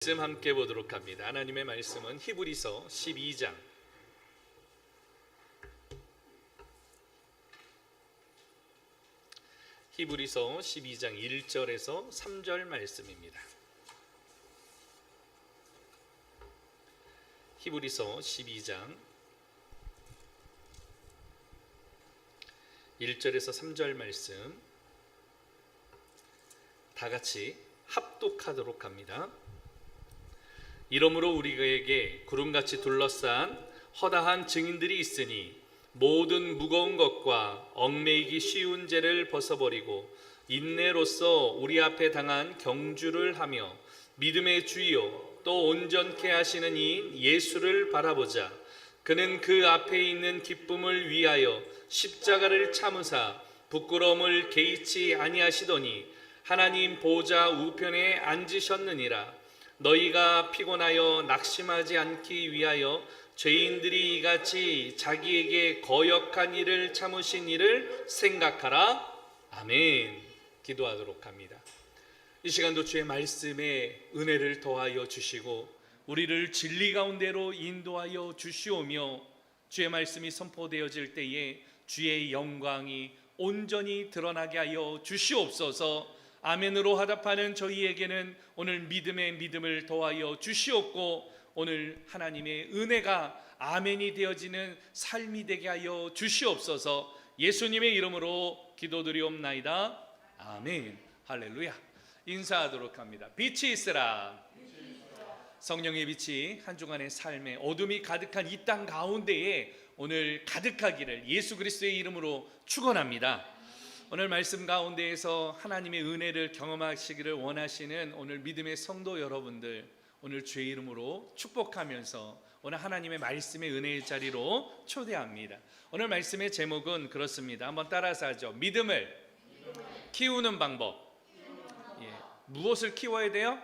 말씀 함께 보도록 합니다. 하나님의 말씀은 히브리서 12장 히브리서 12장 1절에서 3절 말씀입니다. 히브리서 12장 1절에서 3절 말씀 다 같이 합독하도록 합니다. 이러므로 우리에게 구름같이 둘러싼 허다한 증인들이 있으니 모든 무거운 것과 얽매이기 쉬운 죄를 벗어버리고 인내로써 우리 앞에 당한 경주를 하며 믿음의 주요 또 온전케 하시는 이인 예수를 바라보자. 그는 그 앞에 있는 기쁨을 위하여 십자가를 참으사 부끄러움을 개의치 아니하시더니 하나님 보좌 우편에 앉으셨느니라. 너희가 피곤하여 낙심하지 않기 위하여 죄인들이 이같이 자기에게 거역한 일을 참으신 일을 생각하라. 아멘. 기도하도록 합니다. 이 시간도 주의 말씀에 은혜를 더하여 주시고 우리를 진리 가운데로 인도하여 주시오며 주의 말씀이 선포되어질 때에 주의 영광이 온전히 드러나게 하여 주시옵소서. 아멘으로 화답하는 저희에게는 오늘 믿음의 믿음을 더하여 주시옵고 오늘 하나님의 은혜가 아멘이 되어지는 삶이 되게 하여 주시옵소서. 예수님의 이름으로 기도드리옵나이다. 아멘. 할렐루야. 인사하도록 합니다. 빛이 있으라. 성령의 빛이 한 주간의 삶에 어둠이 가득한 이 땅 가운데에 오늘 가득하기를 예수 그리스도의 이름으로 축원합니다. 오늘 말씀 가운데에서 하나님의 은혜를 경험하시기를 원하시는 오늘 믿음의 성도 여러분들, 오늘 주의 이름으로 축복하면서 오늘 하나님의 말씀의 은혜의 자리로 초대합니다. 오늘 말씀의 제목은 그렇습니다. 한번 따라서 하죠. 믿음을 키우는 방법. 무엇을 키워야 돼요?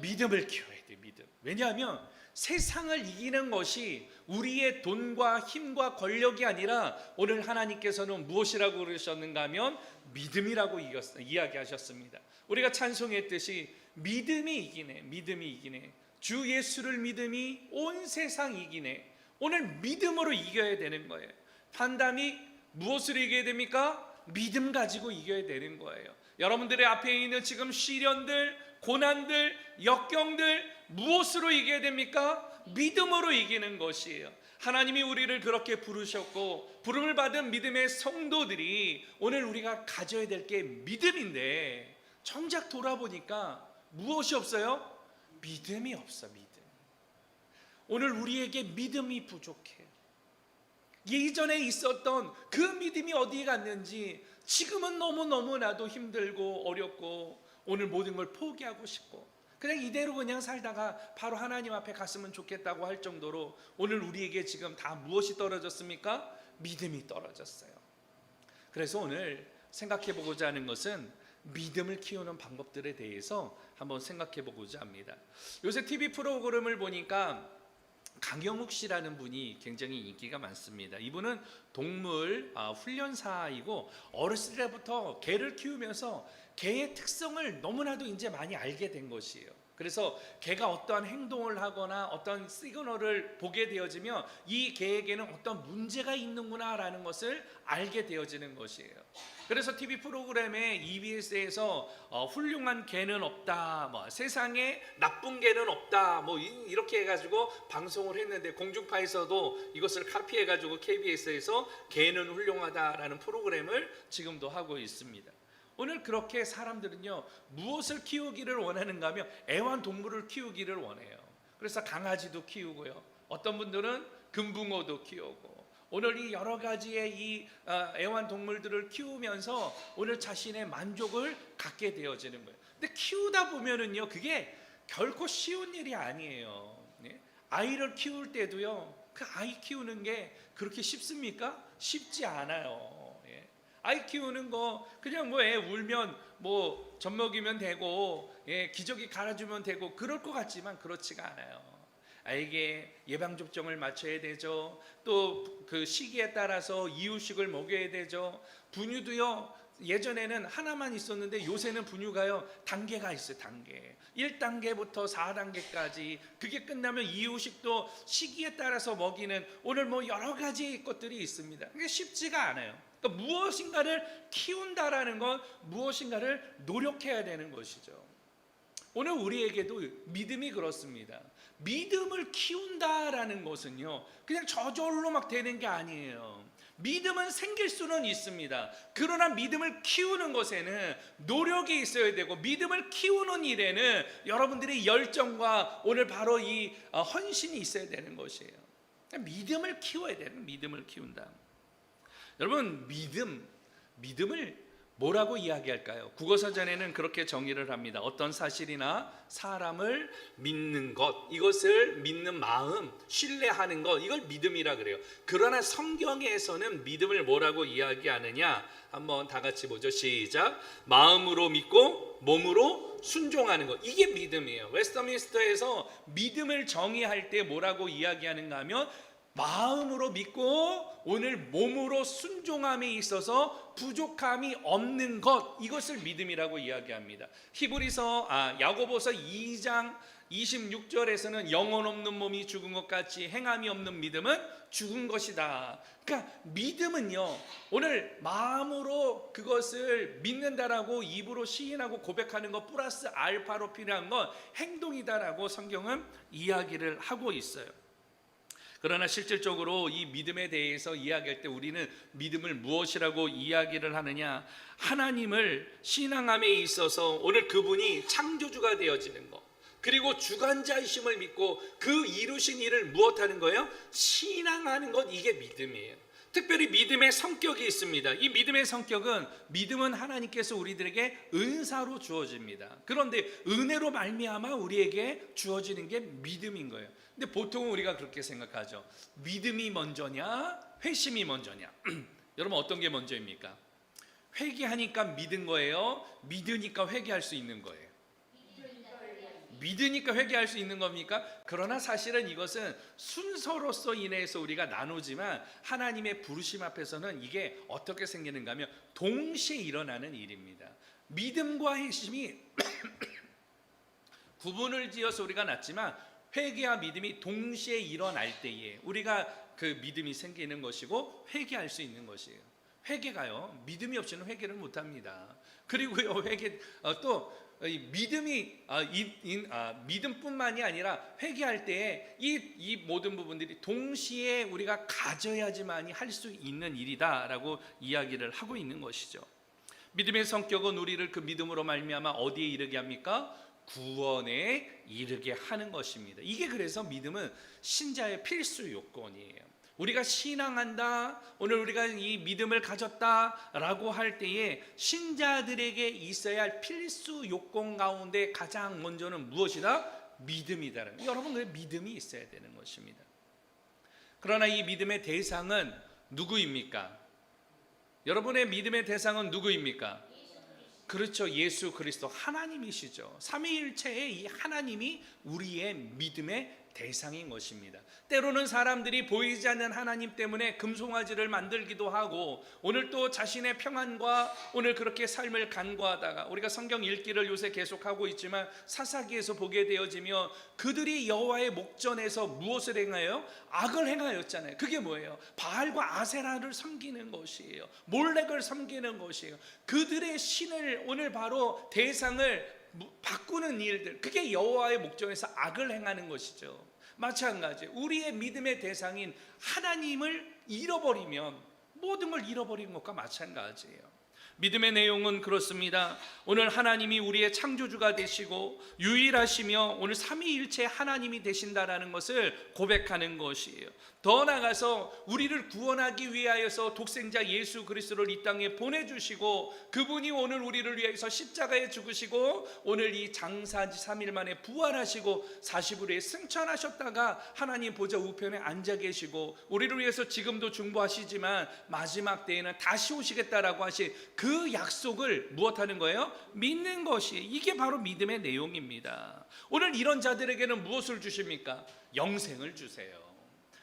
믿음을 키워야 돼요. 믿음. 왜냐하면 세상을 이기는 것이 우리의 돈과 힘과 권력이 아니라 오늘 하나님께서는 무엇이라고 그러셨는가 하면 믿음이라고 이야기하셨습니다. 우리가 찬송했듯이 믿음이 이기네. 믿음이 이기네. 주 예수를 믿음이 온 세상 이기네. 오늘 믿음으로 이겨야 되는 거예요. 판단이 무엇으로 이겨야 됩니까? 믿음 가지고 이겨야 되는 거예요. 여러분들의 앞에 있는 지금 시련들, 고난들, 역경들 무엇으로 이겨야 됩니까? 믿음으로 이기는 것이에요. 하나님이 우리를 그렇게 부르셨고 부름을 받은 믿음의 성도들이 오늘 우리가 가져야 될 게 믿음인데 정작 돌아보니까 무엇이 없어요? 믿음이 없어. 믿음. 오늘 우리에게 믿음이 부족해요. 예전에 있었던 그 믿음이 어디 갔는지 지금은 너무나도 힘들고 어렵고 오늘 모든 걸 포기하고 싶고 그냥 이대로 그냥 살다가 바로 하나님 앞에 갔으면 좋겠다고 할 정도로 오늘 우리에게 지금 다 무엇이 떨어졌습니까? 믿음이 떨어졌어요. 그래서 오늘 생각해 보고자 하는 것은 믿음을 키우는 방법들에 대해서 한번 생각해 보고자 합니다. 요새 TV 프로그램을 보니까 강영욱 씨라는 분이 굉장히 인기가 많습니다. 이분은 동물 훈련사이고 어렸을 때부터 개를 키우면서 개의 특성을 너무나도 이제 많이 알게 된 것이에요. 그래서 개가 어떠한 행동을 하거나 어떤 시그널을 보게 되어지면 이 개에게는 어떤 문제가 있는구나라는 것을 알게 되어지는 것이에요. 그래서 TV 프로그램에 EBS에서 훌륭한 개는 없다, 세상에 나쁜 개는 없다, 이렇게 해가지고 방송을 했는데 공중파에서도 이것을 카피해가지고 KBS에서 개는 훌륭하다라는 프로그램을 지금도 하고 있습니다. 오늘 그렇게 사람들은요 무엇을 키우기를 원하는가 하면 애완동물을 키우기를 원해요. 그래서 강아지도 키우고요, 어떤 분들은 금붕어도 키우고 오늘 이 여러 가지의 이 애완동물들을 키우면서 오늘 자신의 만족을 갖게 되어지는 거예요. 근데 키우다 보면은요 그게 결코 쉬운 일이 아니에요. 아이를 키울 때도요 그 아이 키우는 게 그렇게 쉽습니까? 쉽지 않아요. 아이 키우는 거 그냥 애 울면 젖 먹이면 되고 기저귀 갈아주면 되고 그럴 것 같지만 그렇지가 않아요. 아이에게 예방접종을 맞춰야 되죠. 또 그 시기에 따라서 이유식을 먹여야 되죠. 분유도요 예전에는 하나만 있었는데 요새는 분유가요 단계가 있어요. 단계 1단계부터 4단계까지. 그게 끝나면 이유식도 시기에 따라서 먹이는 오늘 뭐 여러 가지 것들이 있습니다. 그게 쉽지가 않아요. 그러니까 무엇인가를 키운다라는 건 무엇인가를 노력해야 되는 것이죠. 오늘 우리에게도 믿음이 그렇습니다. 믿음을 키운다라는 것은요 그냥 저절로 막 되는 게 아니에요. 믿음은 생길 수는 있습니다. 그러나 믿음을 키우는 것에는 노력이 있어야 되고, 믿음을 키우는 일에는 여러분들의 열정과 오늘 바로 이 헌신이 있어야 되는 것이에요. 믿음을 키워야 되는, 믿음을 키운다. 여러분, 믿음을 뭐라고 이야기할까요? 국어사전에는 그렇게 정의를 합니다. 어떤 사실이나 사람을 믿는 것, 이것을 믿는 마음, 신뢰하는 것, 이걸 믿음이라 그래요. 그러나 성경에서는 믿음을 뭐라고 이야기하느냐? 한번 다 같이 보죠. 시작. 마음으로 믿고 몸으로 순종하는 것, 이게 믿음이에요. 웨스터민스터에서 믿음을 정의할 때 뭐라고 이야기하는가 하면 마음으로 믿고 오늘 몸으로 순종함에 있어서 부족함이 없는 것, 이것을 믿음이라고 이야기합니다. 야고보서 2장 26절에서는 영혼 없는 몸이 죽은 것 같이 행함이 없는 믿음은 죽은 것이다. 그러니까 믿음은요 오늘 마음으로 그것을 믿는다라고 입으로 시인하고 고백하는 것 플러스 알파로 필요한 건 행동이다라고 성경은 이야기를 하고 있어요. 그러나 실질적으로 이 믿음에 대해서 이야기할 때 우리는 믿음을 무엇이라고 이야기를 하느냐? 하나님을 신앙함에 있어서 오늘 그분이 창조주가 되어지는 것, 그리고 주관자이심을 믿고 그 이루신 일을 무엇하는 거예요? 신앙하는 것, 이게 믿음이에요. 특별히 믿음의 성격이 있습니다. 이 믿음의 성격은, 믿음은 하나님께서 우리들에게 은사로 주어집니다. 그런데 은혜로 말미암아 우리에게 주어지는 게 믿음인 거예요. 근데 보통은 우리가 그렇게 생각하죠. 믿음이 먼저냐 회심이 먼저냐? 여러분, 어떤 게 먼저입니까? 회개하니까 믿은 거예요? 믿으니까 회개할 수 있는 거예요? 믿으니까 회개할 수 있는 겁니까? 그러나 사실은 이것은 순서로서 인해서 우리가 나누지만 하나님의 부르심 앞에서는 이게 어떻게 생기는가 하면 동시에 일어나는 일입니다. 믿음과 회심이 구분을 지어서 우리가 낳지만 회개와 믿음이 동시에 일어날 때에 우리가 그 믿음이 생기는 것이고 회개할 수 있는 것이에요. 회개가요 믿음이 없이는 회개를 못합니다. 그리고요 믿음뿐만이 아니라 회개할 때에 이 모든 부분들이 동시에 우리가 가져야지만이 할 수 있는 일이다라고 이야기를 하고 있는 것이죠. 믿음의 성격은 우리를 그 믿음으로 말미암아 어디에 이르게 합니까? 구원에 이르게 하는 것입니다. 이게 그래서 믿음은 신자의 필수 요건이에요. 우리가 신앙한다, 오늘 우리가 이 믿음을 가졌다라고 할 때에 신자들에게 있어야 할 필수 요건 가운데 가장 먼저는 무엇이다? 믿음이다. 여러분, 그 믿음이 있어야 되는 것입니다. 그러나 이 믿음의 대상은 누구입니까? 여러분의 믿음의 대상은 누구입니까? 그렇죠. 예수 그리스도 하나님이시죠. 삼위일체의 이 하나님이 우리의 믿음의 대상인 것입니다. 때로는 사람들이 보이지 않는 하나님 때문에 금송아지를 만들기도 하고, 오늘 또 자신의 평안과 오늘 그렇게 삶을 간구하다가, 우리가 성경 읽기를 요새 계속하고 있지만 사사기에서 보게 되어지며 그들이 여호와의 목전에서 무엇을 행하여? 악을 행하였잖아요. 그게 뭐예요? 바알과 아세라를 섬기는 것이에요. 몰렉을 섬기는 것이에요. 그들의 신을 오늘 바로 대상을 바꾸는 일들, 그게 여호와의 목전에서 악을 행하는 것이죠. 마찬가지 우리의 믿음의 대상인 하나님을 잃어버리면 모든 걸 잃어버린 것과 마찬가지예요. 믿음의 내용은 그렇습니다. 오늘 하나님이 우리의 창조주가 되시고 유일하시며 오늘 삼위일체 하나님이 되신다라는 것을 고백하는 것이에요. 더 나아가서 우리를 구원하기 위하여서 독생자 예수 그리스도를 이 땅에 보내주시고, 그분이 오늘 우리를 위해서 십자가에 죽으시고 오늘 이 장사지 3일 만에 부활하시고 40일에 승천하셨다가 하나님 보좌 우편에 앉아 계시고 우리를 위해서 지금도 중보하시지만 마지막 때에는 다시 오시겠다라고 하신 그 약속을 무엇하는 거예요? 믿는 것이, 이게 바로 믿음의 내용입니다. 오늘 이런 자들에게는 무엇을 주십니까? 영생을 주세요.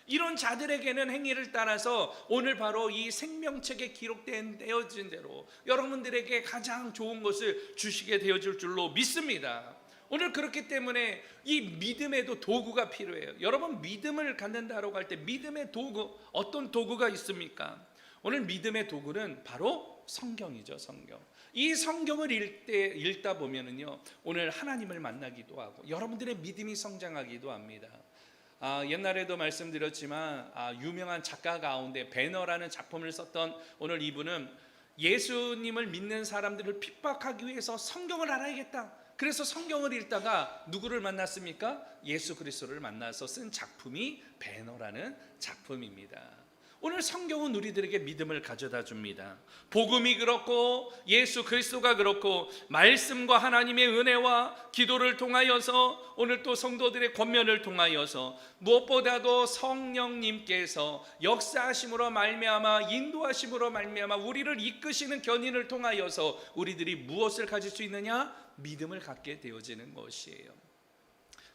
이런 자들에게는 행위를 따라서 오늘 바로 이 생명책에 기록되어진 대로 여러분들에게 가장 좋은 것을 주시게 되어질 줄로 믿습니다. 오늘 그렇기 때문에 이 믿음에도 도구가 필요해요. 여러분, 믿음을 갖는다라고 할 때 믿음의 도구, 어떤 도구가 있습니까? 오늘 믿음의 도구는 바로 성경이죠. 성경. 이 성경을 읽다 보면은요, 오늘 하나님을 만나기도 하고 여러분들의 믿음이 성장하기도 합니다. 옛날에도 말씀드렸지만 유명한 작가 가운데 배너라는 작품을 썼던 오늘 이분은 예수님을 믿는 사람들을 핍박하기 위해서 성경을 알아야겠다. 그래서 성경을 읽다가 누구를 만났습니까? 예수 그리스도를 만나서 쓴 작품이 배너라는 작품입니다. 오늘 성경은 우리들에게 믿음을 가져다 줍니다. 복음이 그렇고 예수 그리스도가 그렇고 말씀과 하나님의 은혜와 기도를 통하여서 오늘 또 성도들의 권면을 통하여서 무엇보다도 성령님께서 역사하심으로 말미암아 인도하심으로 말미암아 우리를 이끄시는 견인을 통하여서 우리들이 무엇을 가질 수 있느냐? 믿음을 갖게 되어지는 것이에요.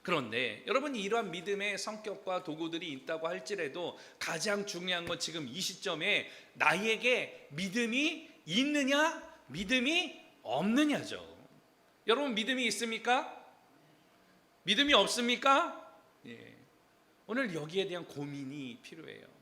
그런데 여러분, 이러한 믿음의 성격과 도구들이 있다고 할지라도 가장 중요한 건 지금 이 시점에 나에게 믿음이 있느냐 믿음이 없느냐죠. 여러분, 믿음이 있습니까? 믿음이 없습니까? 예. 오늘 여기에 대한 고민이 필요해요.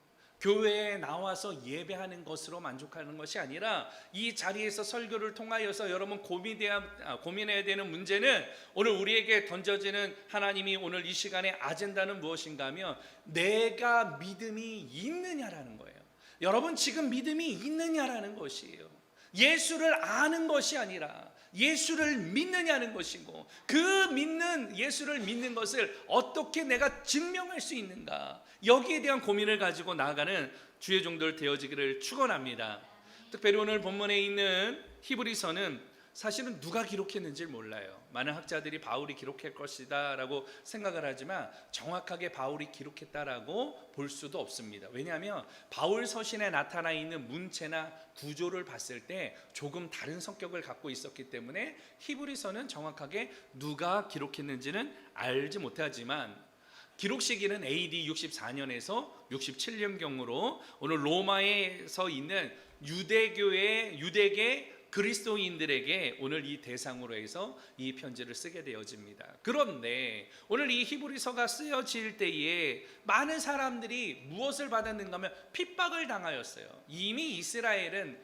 교회에 나와서 예배하는 것으로 만족하는 것이 아니라 이 자리에서 설교를 통하여서 여러분 고민해야 되는 문제는 오늘 우리에게 던져지는 하나님이 오늘 이 시간의 아젠다는 무엇인가 하면 내가 믿음이 있느냐라는 거예요. 여러분, 지금 믿음이 있느냐라는 것이에요. 예수를 아는 것이 아니라 예수를 믿느냐는 것이고, 그 믿는 예수를 믿는 것을 어떻게 내가 증명할 수 있는가, 여기에 대한 고민을 가지고 나아가는 주의 종들 되어지기를 축원합니다. 특별히 오늘 본문에 있는 히브리서는 사실은 누가 기록했는지 몰라요. 많은 학자들이 바울이 기록할 것이다 라고 생각을 하지만 정확하게 바울이 기록했다라고 볼 수도 없습니다. 왜냐하면 바울 서신에 나타나 있는 문체나 구조를 봤을 때 조금 다른 성격을 갖고 있었기 때문에 히브리서는 정확하게 누가 기록했는지는 알지 못하지만 기록 시기는 AD 64년에서 67년경으로 오늘 로마에서 있는 유대계 그리스도인들에게 오늘 이 대상으로 해서 이 편지를 쓰게 되어집니다. 그런데 오늘 이 히브리서가 쓰여질 때에 많은 사람들이 무엇을 받았는가 하면 핍박을 당하였어요. 이미 이스라엘은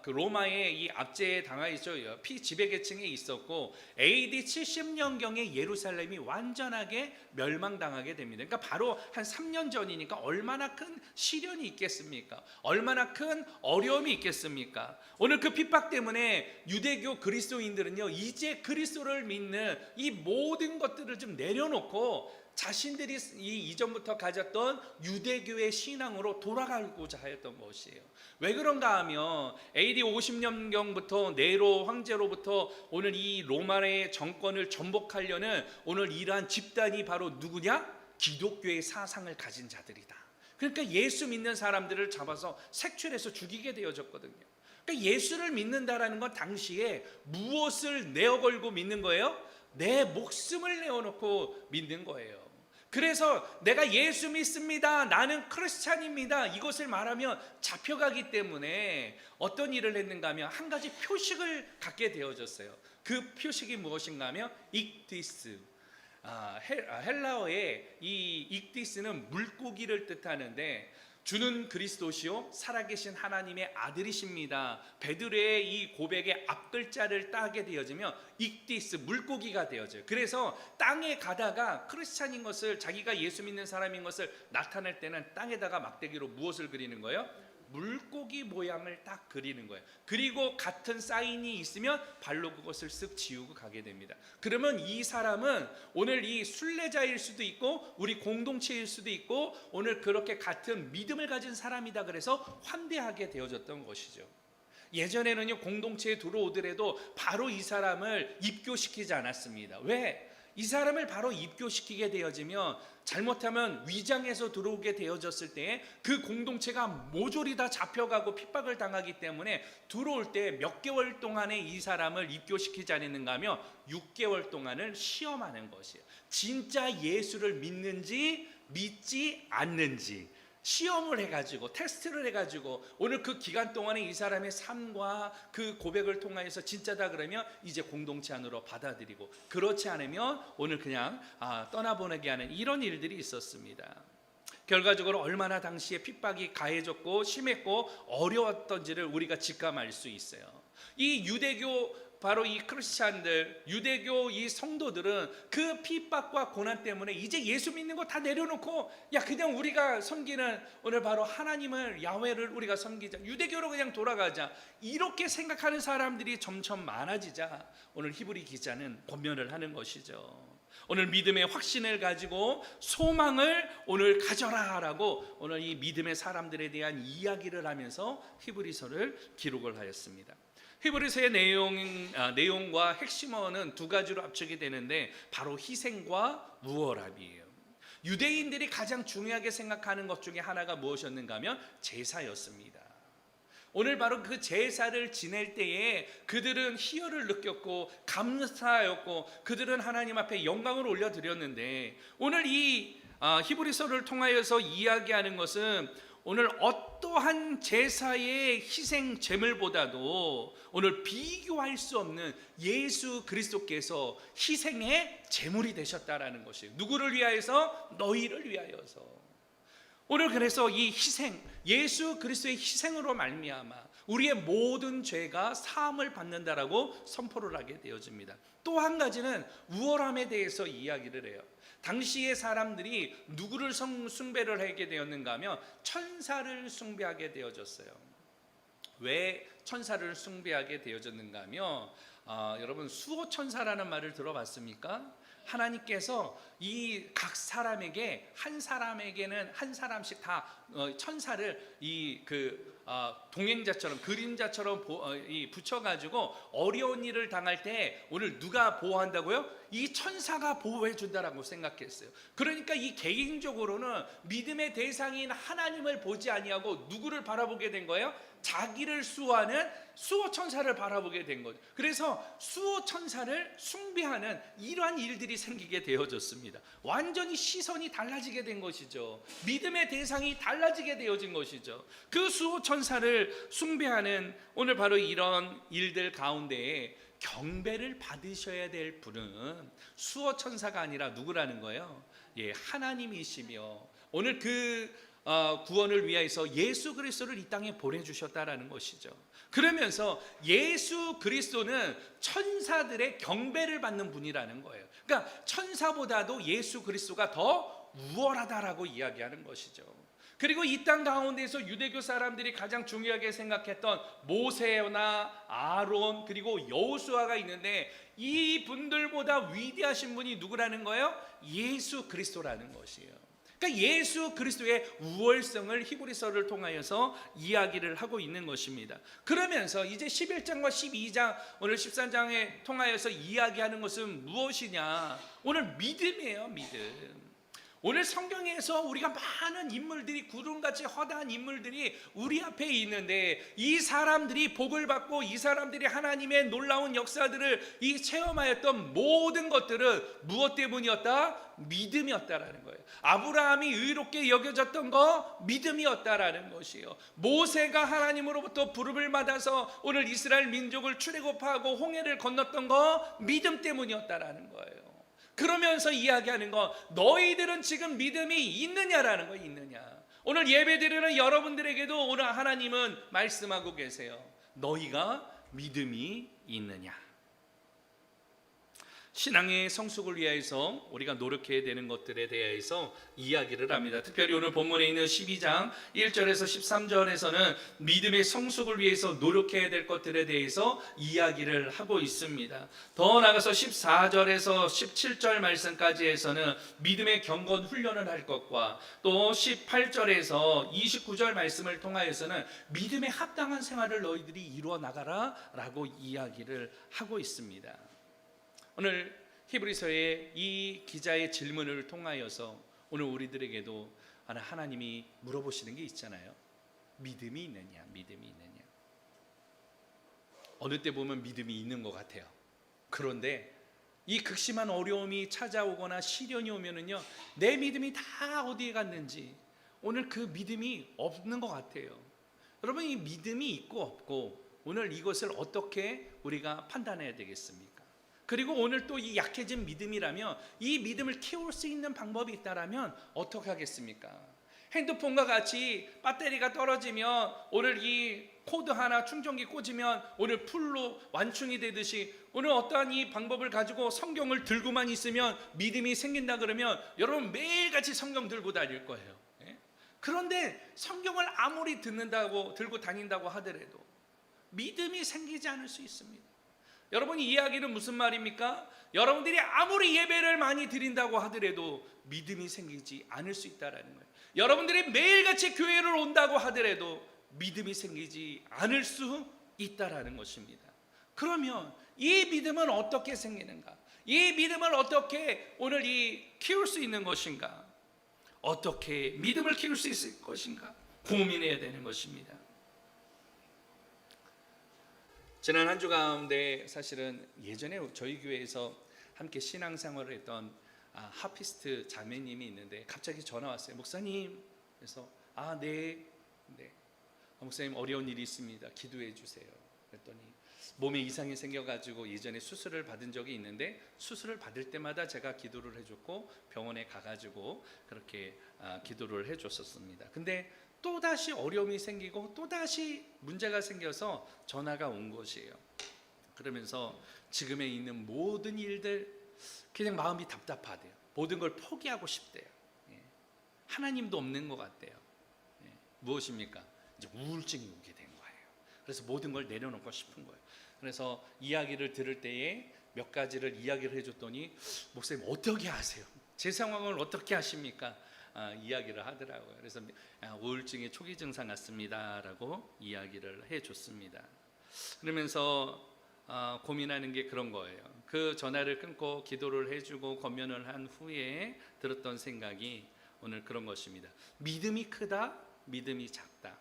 그 로마의 이 압제에 당하였죠. 피지배계층에 있었고 AD 70년경에 예루살렘이 완전하게 멸망당하게 됩니다. 그러니까 바로 한 3년 전이니까 얼마나 큰 시련이 있겠습니까? 얼마나 큰 어려움이 있겠습니까? 오늘 그 핍박 때문에 유대교 그리스도인들은요, 이제 그리스도를 믿는 이 모든 것들을 좀 내려놓고 자신들이 이전부터 가졌던 유대교의 신앙으로 돌아가고자 하였던 것이에요. 왜 그런가 하면 AD 50년경부터 네로 황제로부터 오늘 이 로마의 정권을 전복하려는 오늘 이러한 집단이 바로 누구냐? 기독교의 사상을 가진 자들이다. 그러니까 예수 믿는 사람들을 잡아서 색출해서 죽이게 되어졌거든요. 그러니까 예수를 믿는다라는 건 당시에 무엇을 내어걸고 믿는 거예요? 내 목숨을 내어놓고 믿는 거예요. 그래서 내가 예수 믿습니다, 나는 크리스찬입니다, 이것을 말하면 잡혀가기 때문에 어떤 일을 했는가 하면 한 가지 표식을 갖게 되어졌어요. 그 표식이 무엇인가 하면 익디스. 헬라어의 이 익디스는 물고기를 뜻하는데 주는 그리스도시요 살아계신 하나님의 아들이십니다. 베드로의 이 고백의 앞글자를 따게 되어지면 익디스, 물고기가 되어져요. 그래서 땅에 가다가 크리스찬인 것을, 자기가 예수 믿는 사람인 것을 나타낼 때는 땅에다가 막대기로 무엇을 그리는 거예요? 물고기 모양을 딱 그리는 거예요. 그리고 같은 사인이 있으면 발로 그것을 쓱 지우고 가게 됩니다. 그러면 이 사람은 오늘 이 순례자일 수도 있고 우리 공동체일 수도 있고 오늘 그렇게 같은 믿음을 가진 사람이다, 그래서 환대하게 되어졌던 것이죠. 예전에는요, 공동체에 들어오더라도 바로 이 사람을 입교시키지 않았습니다. 왜? 이 사람을 바로 입교시키게 되어지면 잘못하면 위장해서 들어오게 되어졌을 때 그 공동체가 모조리 다 잡혀가고 핍박을 당하기 때문에 들어올 때 몇 개월 동안에 이 사람을 입교시키지 않았는가 하면 6개월 동안을 시험하는 것이에요. 진짜 예수를 믿는지 믿지 않는지 시험을 해가지고 테스트를 해가지고 오늘 그 기간 동안에 이 사람의 삶과 그 고백을 통하여서 진짜다 그러면 이제 공동체 안으로 받아들이고, 그렇지 않으면 오늘 그냥 떠나보내게 하는 이런 일들이 있었습니다. 결과적으로 얼마나 당시에 핍박이 가해졌고 심했고 어려웠던지를 우리가 직감할 수 있어요. 이 유대교 바로 이 크리스찬들, 유대교 이 성도들은 그 핍박과 고난 때문에 이제 예수 믿는 거 다 내려놓고 그냥 우리가 섬기는 오늘 바로 하나님을, 야훼를 우리가 섬기자, 유대교로 그냥 돌아가자, 이렇게 생각하는 사람들이 점점 많아지자 오늘 히브리 기자는 권면을 하는 것이죠. 오늘 믿음의 확신을 가지고 소망을 오늘 가져라라고 오늘 이 믿음의 사람들에 대한 이야기를 하면서 히브리서를 기록을 하였습니다. 히브리서의 내용과 핵심어는 두 가지로 압축이 되는데 바로 희생과 우월함이에요. 유대인들이 가장 중요하게 생각하는 것 중에 하나가 무엇이었는가 하면 제사였습니다. 오늘 바로 그 제사를 지낼 때에 그들은 희열을 느꼈고 감사하였고 그들은 하나님 앞에 영광을 올려드렸는데, 오늘 이 히브리서를 통하여서 이야기하는 것은 오늘 어떠한 제사의 희생 제물보다도 오늘 비교할 수 없는 예수 그리스도께서 희생의 제물이 되셨다라는 것이에요. 누구를 위하여서? 너희를 위하여서. 오늘 그래서 이 희생, 예수 그리스도의 희생으로 말미암아 우리의 모든 죄가 사함을 받는다라고 선포를 하게 되어집니다. 또 한 가지는 우월함에 대해서 이야기를 해요. 당시의 사람들이 누구를 숭배를 하게 되었는가 하면 천사를 숭배하게 되어졌어요. 왜 천사를 숭배하게 되어졌는가 하면 여러분 수호천사라는 말을 들어봤습니까? 하나님께서 이 각 사람에게 한 사람에게는 한 사람씩 다 천사를 동행자처럼 그림자처럼 붙여가지고 어려운 일을 당할 때 오늘 누가 보호한다고요? 이 천사가 보호해 준다라고 생각했어요. 그러니까 이 개인적으로는 믿음의 대상인 하나님을 보지 아니하고 누구를 바라보게 된 거예요? 자기를 수호하는 수호천사를 바라보게 된 거죠. 그래서 수호천사를 숭배하는 이러한 일들이 생기게 되어졌습니다. 완전히 시선이 달라지게 된 것이죠. 믿음의 대상이 달라지게 되어진 것이죠. 그 수호천사를 숭배하는 오늘 바로 이런 일들 가운데에 경배를 받으셔야 될 분은 수호천사가 아니라 누구라는 거예요? 하나님이시며 오늘 그 구원을 위하여서 예수 그리스도를 이 땅에 보내주셨다라는 것이죠. 그러면서 예수 그리스도는 천사들의 경배를 받는 분이라는 거예요. 그러니까 천사보다도 예수 그리스도가 더 우월하다라고 이야기하는 것이죠. 그리고 이 땅 가운데서 유대교 사람들이 가장 중요하게 생각했던 모세나 아론 그리고 여호수아가 있는데 이 분들보다 위대하신 분이 누구라는 거예요? 예수 그리스도라는 것이에요. 그러니까 예수 그리스도의 우월성을 히브리서를 통하여서 이야기를 하고 있는 것입니다. 그러면서 이제 11장과 12장 오늘 13장에 통하여서 이야기하는 것은 무엇이냐? 오늘 믿음이에요. 믿음. 오늘 성경에서 우리가 많은 인물들이 구름같이 허다한 인물들이 우리 앞에 있는데 이 사람들이 복을 받고 이 사람들이 하나님의 놀라운 역사들을 체험하였던 모든 것들은 무엇 때문이었다? 믿음이었다라는 거예요. 아브라함이 의롭게 여겨졌던 거 믿음이었다라는 것이에요. 모세가 하나님으로부터 부름을 받아서 오늘 이스라엘 민족을 출애굽하고 홍해를 건넜던 거 믿음 때문이었다라는 거예요. 그러면서 이야기하는 거, 너희들은 지금 믿음이 있느냐라는 거, 있느냐. 오늘 예배드리는 여러분들에게도 오늘 하나님은 말씀하고 계세요. 너희가 믿음이 있느냐. 신앙의 성숙을 위해서 우리가 노력해야 되는 것들에 대해서 이야기를 합니다. 특별히 오늘 본문에 있는 12장 1절에서 13절에서는 믿음의 성숙을 위해서 노력해야 될 것들에 대해서 이야기를 하고 있습니다. 더 나아가서 14절에서 17절 말씀까지 해서는 믿음의 경건 훈련을 할 것과 또 18절에서 29절 말씀을 통하여서는 믿음에 합당한 생활을 너희들이 이루어 나가라 라고 이야기를 하고 있습니다. 오늘 히브리서의 이 기자의 질문을 통하여서 오늘 우리들에게도 하나님이 물어보시는 게 있잖아요. 믿음이 있느냐, 믿음이 있느냐. 어느 때 보면 믿음이 있는 것 같아요. 그런데 이 극심한 어려움이 찾아오거나 시련이 오면은요, 내 믿음이 다 어디에 갔는지 오늘 그 믿음이 없는 것 같아요. 여러분, 이 믿음이 있고 없고 오늘 이것을 어떻게 우리가 판단해야 되겠습니까? 그리고 오늘 또 이 약해진 믿음이라면 이 믿음을 키울 수 있는 방법이 있다라면 어떻게 하겠습니까? 핸드폰과 같이 배터리가 떨어지면 오늘 이 코드 하나 충전기 꽂으면 오늘 풀로 완충이 되듯이 오늘 어떠한 이 방법을 가지고 성경을 들고만 있으면 믿음이 생긴다 그러면 여러분 매일같이 성경 들고 다닐 거예요. 그런데 성경을 아무리 들고 다닌다고 하더라도 믿음이 생기지 않을 수 있습니다. 여러분, 이 이야기는 무슨 말입니까? 여러분들이 아무리 예배를 많이 드린다고 하더라도 믿음이 생기지 않을 수 있다라는 거예요. 여러분들이 매일같이 교회를 온다고 하더라도 믿음이 생기지 않을 수 있다라는 것입니다. 그러면 이 믿음은 어떻게 생기는가? 이 믿음을 어떻게 오늘 키울 수 있는 것인가? 어떻게 믿음을 키울 수 있을 것인가? 고민해야 되는 것입니다. 지난 한 주 가운데 사실은 예전에 저희 교회에서 함께 신앙생활을 했던 하피스트 자매님이 있는데 갑자기 전화 왔어요. 목사님. 그래서 네. 목사님 어려운 일이 있습니다. 기도해 주세요. 그랬더니 몸에 이상이 생겨가지고 예전에 수술을 받은 적이 있는데 수술을 받을 때마다 제가 기도를 해줬고 병원에 가가지고 그렇게 기도를 해줬었습니다. 근데 또다시 어려움이 생기고 또다시 문제가 생겨서 전화가 온 것이에요. 그러면서 지금에 있는 모든 일들 그냥 마음이 답답하대요. 모든 걸 포기하고 싶대요. 하나님도 없는 것 같대요. 무엇입니까? 이제 우울증이 오게 된 거예요. 그래서 모든 걸 내려놓고 싶은 거예요. 그래서 이야기를 들을 때에 몇 가지를 이야기를 해줬더니 목사님 어떻게 하세요? 제 상황을 어떻게 하십니까? 이야기를 하더라고요. 그래서 우울증의 초기 증상 같습니다라고 이야기를 해줬습니다. 그러면서 고민하는 게 그런 거예요. 그 전화를 끊고 기도를 해주고 권면을 한 후에 들었던 생각이 오늘 그런 것입니다. 믿음이 크다, 믿음이 작다.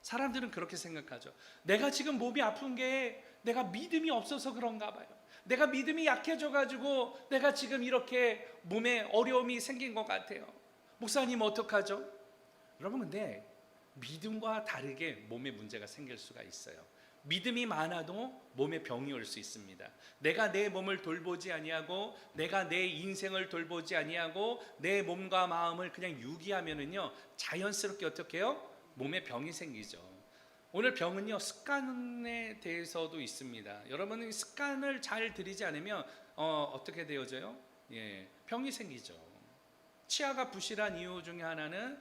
사람들은 그렇게 생각하죠. 내가 지금 몸이 아픈 게 내가 믿음이 없어서 그런가 봐요. 내가 믿음이 약해져가지고 내가 지금 이렇게 몸에 어려움이 생긴 것 같아요. 목사님 어떡하죠? 여러분, 근데 믿음과 다르게 몸에 문제가 생길 수가 있어요. 믿음이 많아도 몸에 병이 올 수 있습니다. 내가 내 몸을 돌보지 아니하고 내가 내 인생을 돌보지 아니하고 내 몸과 마음을 그냥 유기하면은요 자연스럽게 어떻게 해요? 몸에 병이 생기죠. 오늘 병은요 습관에 대해서도 있습니다. 여러분은 습관을 잘 들이지 않으면 어떻게 되어져요? 병이 생기죠. 치아가 부실한 이유 중에 하나는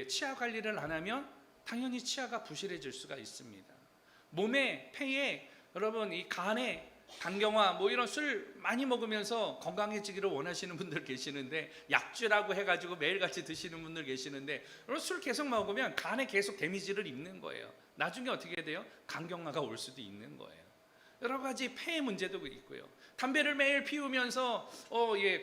치아 관리를 안 하면 당연히 치아가 부실해질 수가 있습니다. 몸에, 폐에, 여러분 이 간에 강경화 이런 술 많이 먹으면서 건강해지기를 원하시는 분들 계시는데 약주라고 해가지고 매일같이 드시는 분들 계시는데 여러분 술 계속 먹으면 간에 계속 데미지를 입는 거예요. 나중에 어떻게 돼요? 간경화가 올 수도 있는 거예요. 여러 가지 폐의 문제도 있고요. 담배를 매일 피우면서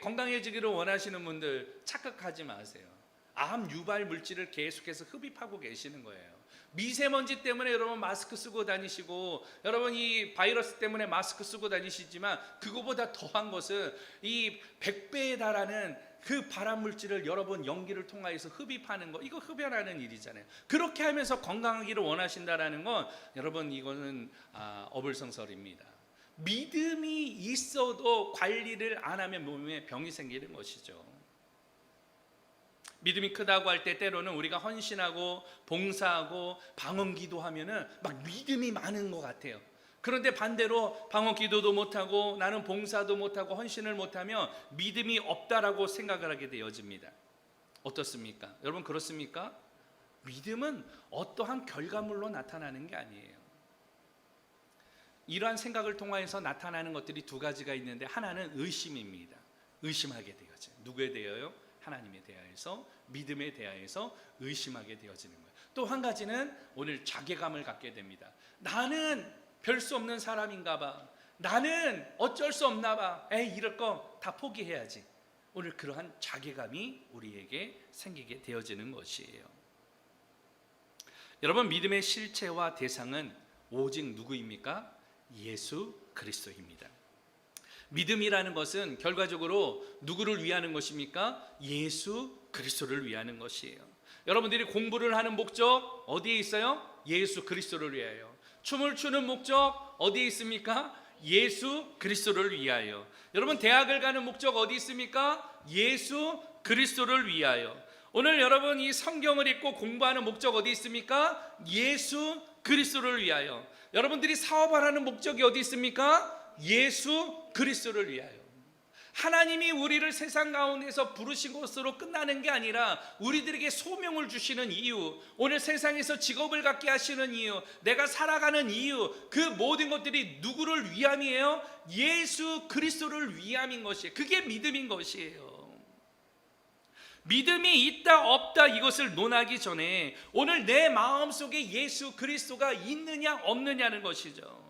건강해지기를 원하시는 분들 착각하지 마세요. 암 유발 물질을 계속해서 흡입하고 계시는 거예요. 미세먼지 때문에 여러분 마스크 쓰고 다니시고 여러분 이 바이러스 때문에 마스크 쓰고 다니시지만 그거보다 더한 것은 이 100배에 달하는 그 발암 물질을 여러분 연기를 통하여서 흡입하는 거, 이거 흡연하는 일이잖아요. 그렇게 하면서 건강하기를 원하신다라는 건 여러분 이거는 어불성설입니다. 믿음이 있어도 관리를 안 하면 몸에 병이 생기는 것이죠. 믿음이 크다고 할 때 때로는 우리가 헌신하고 봉사하고 방언기도 하면은 막 믿음이 많은 것 같아요. 그런데 반대로 방언기도도 못하고 나는 봉사도 못하고 헌신을 못하면 믿음이 없다라고 생각을 하게 되어집니다. 어떻습니까? 여러분 그렇습니까? 믿음은 어떠한 결과물로 나타나는 게 아니에요. 이러한 생각을 통하여서 나타나는 것들이 두 가지가 있는데 하나는 의심입니다. 의심하게 되어져요. 누구에 대하여? 하나님에 대하여서, 믿음에 대하여서 의심하게 되어지는 거예요. 또 한 가지는 오늘 자괴감을 갖게 됩니다. 나는 별 수 없는 사람인가 봐. 나는 어쩔 수 없나 봐. 에이, 이럴 거 다 포기해야지. 오늘 그러한 자괴감이 우리에게 생기게 되어지는 것이에요. 여러분, 믿음의 실체와 대상은 오직 누구입니까? 예수 그리스도입니다. 믿음이라는 것은 결과적으로 누구를 위하는 것입니까? 예수 그리스도를 위하는 것이에요. 여러분들이 공부를 하는 목적 어디에 있어요? 예수 그리스도를 위하여. 춤을 추는 목적 어디에 있습니까? 예수 그리스도를 위하여. 여러분, 대학을 가는 목적 어디 있습니까? 예수 그리스도를 위하여. 오늘 여러분 이 성경을 읽고 공부하는 목적 어디 있습니까? 예수 그리스도를 위하여. 여러분들이 사업을 하는 목적이 어디 있습니까? 예수 그리스도를 위하여. 하나님이 우리를 세상 가운데서 부르신 것으로 끝나는 게 아니라 우리들에게 소명을 주시는 이유, 오늘 세상에서 직업을 갖게 하시는 이유, 내가 살아가는 이유, 그 모든 것들이 누구를 위함이에요? 예수 그리스도를 위함인 것이에요. 그게 믿음인 것이에요. 믿음이 있다 없다 이것을 논하기 전에 오늘 내 마음속에 예수 그리스도가 있느냐 없느냐는 것이죠.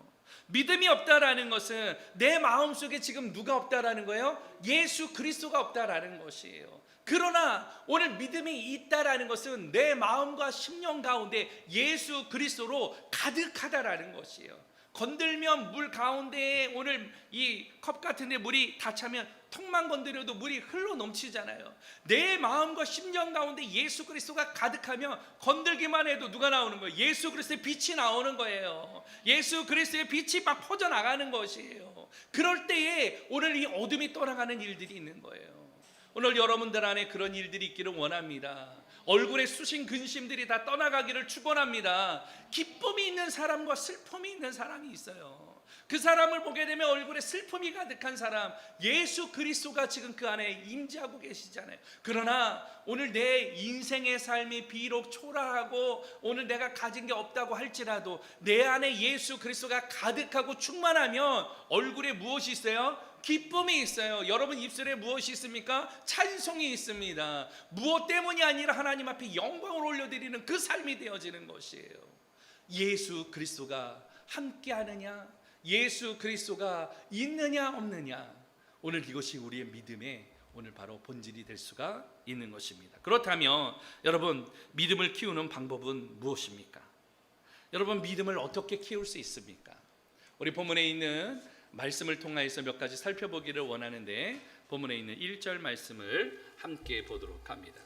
믿음이 없다라는 것은 내 마음속에 지금 누가 없다라는 거예요? 예수 그리스도가 없다라는 것이에요. 그러나 오늘 믿음이 있다라는 것은 내 마음과 심령 가운데 예수 그리스도로 가득하다라는 것이에요. 건들면 물 가운데에 오늘 이 컵 같은데 물이 다 차면 턱만 건드려도 물이 흘러 넘치잖아요. 내 마음과 심령 가운데 예수 그리스도가 가득하면 건들기만 해도 누가 나오는 거예요? 예수 그리스도의 빛이 나오는 거예요. 예수 그리스도의 빛이 막 퍼져나가는 것이에요. 그럴 때에 오늘 이 어둠이 떠나가는 일들이 있는 거예요. 오늘 여러분들 안에 그런 일들이 있기를 원합니다. 얼굴에 쑤신 근심들이 다 떠나가기를 축원합니다. 기쁨이 있는 사람과 슬픔이 있는 사람이 있어요. 그 사람을 보게 되면 얼굴에 슬픔이 가득한 사람, 예수 그리스도가 지금 그 안에 임재하고 계시잖아요. 그러나 오늘 내 인생의 삶이 비록 초라하고 오늘 내가 가진 게 없다고 할지라도 내 안에 예수 그리스도가 가득하고 충만하면 얼굴에 무엇이 있어요? 기쁨이 있어요. 여러분 입술에 무엇이 있습니까? 찬송이 있습니다. 무엇 때문이 아니라 하나님 앞에 영광을 올려드리는 그 삶이 되어지는 것이에요. 예수 그리스도가 함께하느냐, 예수 그리스도가 있느냐 없느냐, 오늘 이것이 우리의 믿음의 오늘 바로 본질이 될 수가 있는 것입니다. 그렇다면 여러분, 믿음을 키우는 방법은 무엇입니까? 여러분, 믿음을 어떻게 키울 수 있습니까? 우리 본문에 있는 말씀을 통하여서 몇 가지 살펴보기를 원하는데, 본문에 있는 1절 말씀을 함께 보도록 합니다.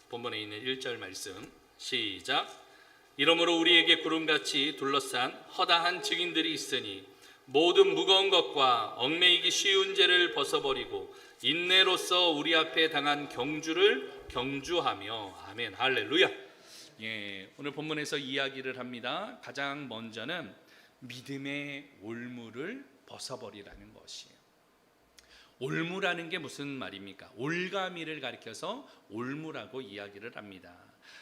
본문에 있는 1절 말씀 시작. 이러므로 우리에게 구름같이 둘러싼 허다한 증인들이 있으니 모든 무거운 것과 얽매이기 쉬운 죄를 벗어버리고 인내로서 우리 앞에 당한 경주를 경주하며. 아멘, 할렐루야. 예, 오늘 본문에서 이야기를 합니다. 가장 먼저는 믿음의 올무를 벗어버리라는 것이에요. 올무라는 게 무슨 말입니까? 올가미를 가리켜서 올무라고 이야기를 합니다.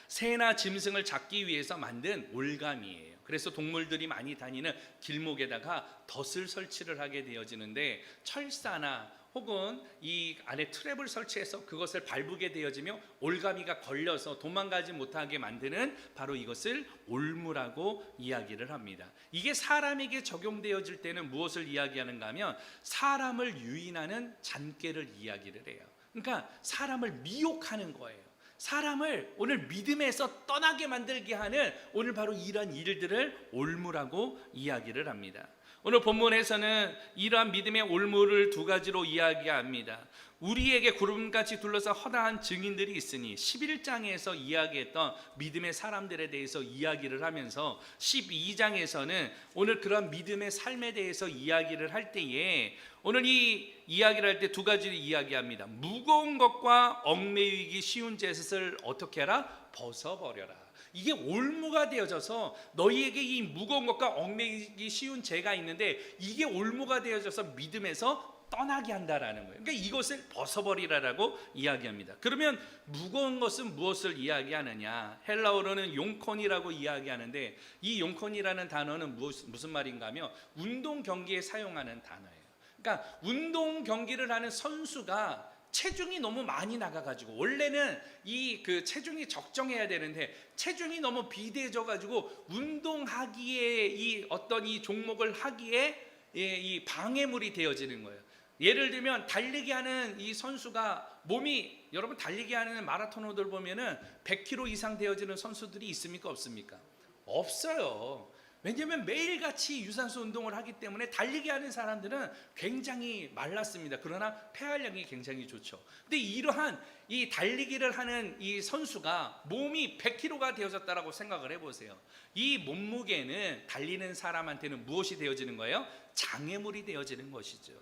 새나 짐승을 잡기 위해서 만든 올가미예요. 그래서 동물들이 많이 다니는 길목에다가 덫을 설치를 하게 되어지는데, 철사나 혹은 이 안에 트랩을 설치해서 그것을 밟게 되어지며 올가미가 걸려서 도망가지 못하게 만드는 바로 이것을 올무라고 이야기를 합니다. 이게 사람에게 적용되어질 때는 무엇을 이야기하는가 하면 사람을 유인하는 잔꾀를 이야기를 해요. 그러니까 사람을 미혹하는 거예요. 사람을 오늘 믿음에서 떠나게 만들게 하는 오늘 바로 이러한 일들을 올무라고 이야기를 합니다. 오늘 본문에서는 이러한 믿음의 올무를 두 가지로 이야기합니다. 우리에게 구름같이 둘러서 허다한 증인들이 있으니 11장에서 이야기했던 믿음의 사람들에 대해서 이야기를 하면서 12장에서는 오늘 그런 믿음의 삶에 대해서 이야기를 할 때에 오늘 이 이야기를 할 때 두 가지를 이야기합니다. 무거운 것과 얽매이기 쉬운 죄를 어떻게 하라? 벗어버려라. 이게 올무가 되어져서 너희에게 이 무거운 것과 얽매이기 쉬운 죄가 있는데 이게 올무가 되어져서 믿음에서 떠나게 한다라는 거예요. 그러니까 이것을 벗어버리라라고 이야기합니다. 그러면 무거운 것은 무엇을 이야기하느냐? 헬라어로는 용컨이라고 이야기하는데 이 용컨이라는 단어는 무슨 말인가 하면 운동 경기에 사용하는 단어예요. 그러니까 운동 경기를 하는 선수가 체중이 너무 많이 나가가지고 원래는 이 그 체중이 적정해야 되는데 체중이 너무 비대해져가지고 운동하기에 이 어떤 이 종목을 하기에 이 방해물이 되어지는 거예요. 예를 들면 달리기 하는 이 선수가 몸이, 여러분 달리기 하는 마라토너들 보면은 100kg 이상 되어지는 선수들이 있습니까 없습니까? 없어요. 왜냐하면 매일같이 유산소 운동을 하기 때문에 달리기 하는 사람들은 굉장히 말랐습니다. 그러나 폐활량이 굉장히 좋죠. 근데 이러한 이 달리기를 하는 이 선수가 몸이 100kg가 되어졌다라고 생각을 해보세요. 이 몸무게는 달리는 사람한테는 무엇이 되어지는 거예요? 장애물이 되어지는 것이죠.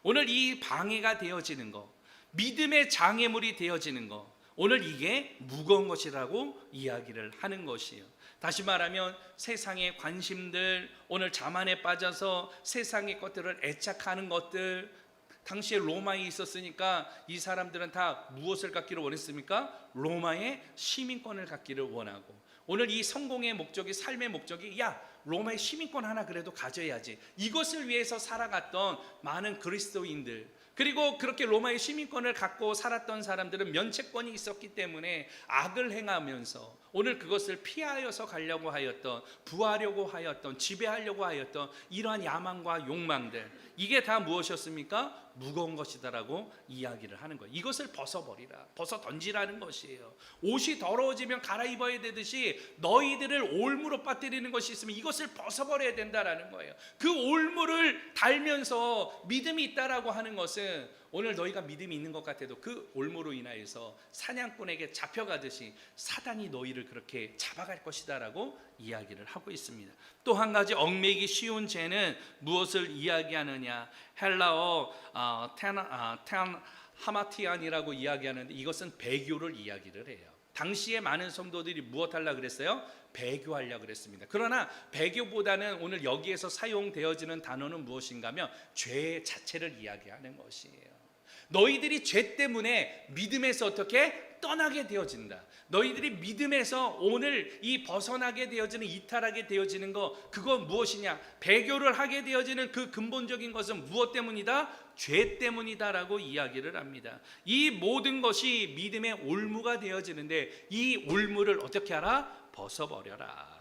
오늘 이 방해가 되어지는 거, 믿음의 장애물이 되어지는 거, 오늘 이게 무거운 것이라고 이야기를 하는 것이에요. 다시 말하면 세상의 관심들, 오늘 자만에 빠져서 세상의 것들을 애착하는 것들, 당시에 로마에 있었으니까 이 사람들은 다 무엇을 갖기를 원했습니까? 로마의 시민권을 갖기를 원하고, 오늘 이 성공의 목적이, 삶의 목적이, 야 로마의 시민권 하나 그래도 가져야지, 이것을 위해서 살아갔던 많은 그리스도인들, 그리고 그렇게 로마의 시민권을 갖고 살았던 사람들은 면책권이 있었기 때문에 악을 행하면서 오늘 그것을 피하여서 가려고 하였던, 부하려고 하였던, 지배하려고 하였던 이러한 야망과 욕망들, 이게 다 무엇이었습니까? 무거운 것이다라고 이야기를 하는 거예요. 이것을 벗어버리라, 벗어 던지라는 것이에요. 옷이 더러워지면 갈아입어야 되듯이 너희들을 올무로 빠뜨리는 것이 있으면 이것을 벗어버려야 된다라는 거예요. 그 올무를 달면서 믿음이 있다라고 하는 것은, 오늘 너희가 믿음이 있는 것 같아도 그 올무로 인하여서 사냥꾼에게 잡혀가듯이 사단이 너희를 그렇게 잡아갈 것이다라고 이야기를 하고 있습니다. 또 한 가지 얽매이기 쉬운 죄는 무엇을 이야기하느냐? 헬라어 하마티안이라고 이야기하는데, 이것은 배교를 이야기를 해요. 당시에 많은 성도들이 무엇 하려고 그랬어요? 배교하려고 그랬습니다. 그러나 배교보다는 오늘 여기에서 사용되어지는 단어는 무엇인가 하면 죄 자체를 이야기하는 것이에요. 너희들이 죄 때문에 믿음에서 어떻게 떠나게 되어진다. 너희들이 믿음에서 오늘 이 벗어나게 되어지는, 이탈하게 되어지는 거, 그건 무엇이냐? 배교를 하게 되어지는 그 근본적인 것은 무엇 때문이다? 죄 때문이다라고 이야기를 합니다. 이 모든 것이 믿음의 올무가 되어지는데, 이 올무를 어떻게 하라? 벗어버려라.